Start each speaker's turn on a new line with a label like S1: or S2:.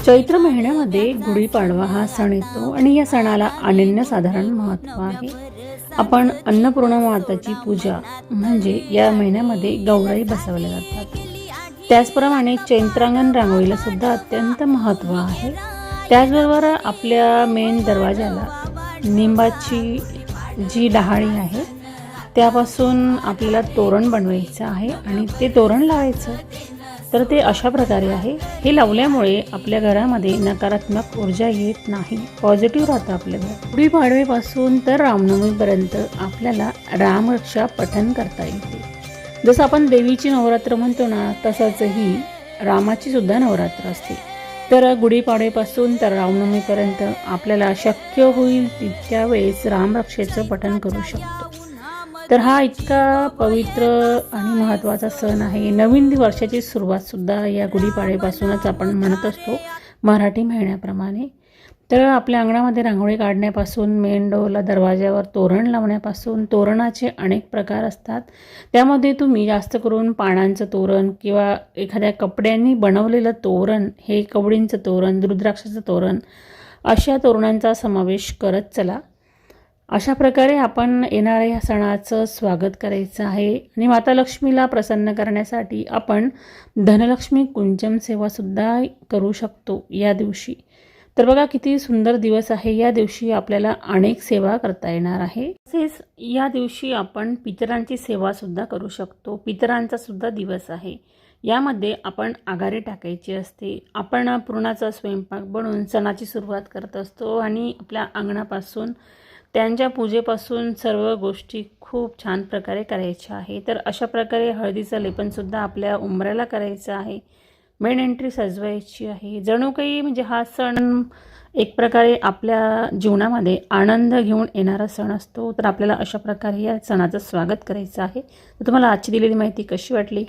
S1: चैत्र महिन्यामध्ये गुढीपाडवा हा सण येतो आणि या सणाला अनन्यसाधारण महत्त्व आहे। आपण अन्नपूर्णा माताची पूजा म्हणजे या महिन्यामध्ये गौराई बसवल्या जातात। त्याचप्रमाणे चैत्रांगण रांगोळीला सुद्धा अत्यंत महत्त्व आहे। त्याचबरोबर आपल्या मेन दरवाजाला निंबाची जी डहाळी आहे त्यापासून आपल्याला तोरण बनवायचं आहे आणि ते तोरण लावायचं। तर ते अशा प्रकारे आहे, हे लावल्यामुळे आपल्या घरामध्ये नकारात्मक ऊर्जा येत नाही, पॉझिटिव्ह राहतं आपलं घर। गुढीपाडव्यापासून तर रामनवमीपर्यंत आपल्याला रामरक्षा पठण करता येते। जसं आपण देवीची नवरात्र म्हणतो ना, तसंच ही रामाची सुद्धा नवरात्र असते। तर गुढीपाडव्यापासून तर रामनवमीपर्यंत आपल्याला शक्य होईल तितक्या वेळेस रामरक्षेचं पठण करू शकतो। तर हा इतका पवित्र आणि महत्त्वाचा सण आहे। नवीन वर्षाची सुरुवात सुद्धा या गुढीपाडव्यापासूनच आपण म्हणत असतो मराठी महिन्याप्रमाणे। तर आपल्या अंगणामध्ये रांगोळी काढण्यापासून मेन डोरला दरवाजावर तोरण लावण्यापासून तोरणाचे अनेक प्रकार असतात। त्यामध्ये तुम्ही जास्त करून पानांचं तोरण किंवा एखाद्या कपड्यांनी बनवलेलं तोरण, हे कवडींचं तोरण, रुद्राक्षाचं तोरण अशा तोरणांचा समावेश करत चला। अशा प्रकारे आपण येणाऱ्या या सणाचं स्वागत करायचं आहे आणि माता लक्ष्मीला प्रसन्न करण्यासाठी आपण धनलक्ष्मी कुंचम सेवासुद्धा करू शकतो या दिवशी। तर बघा किती सुंदर दिवस आहे, या दिवशी आपल्याला अनेक सेवा करता येणार आहे। तसेच या दिवशी आपण पितरांची सेवासुद्धा करू शकतो। पितरांचा सुद्धा दिवस आहे, यामध्ये आपण आघाडी टाकायची असते। आपण पुरणाचा स्वयंपाक बनवून सणाची सुरुवात करत असतो आणि आपल्या अंगणापासून त्यांच्या पूजेपासून सर्व गोष्टी खूप छान प्रकारे करायच्या आहे। तर अशा प्रकारे हळदीचं लेपनसुद्धा आपल्या उंबऱ्याला करायचं आहे, मेन एंट्री सजवायची आहे। जणू काही म्हणजे हा सण एक प्रकारे आपल्या जीवनामध्ये आनंद घेऊन येणारा सण असतो। तर आपल्याला अशा प्रकारे या सणाचं स्वागत करायचं आहे। तर तुम्हाला आजची दिलेली माहिती कशी वाटली?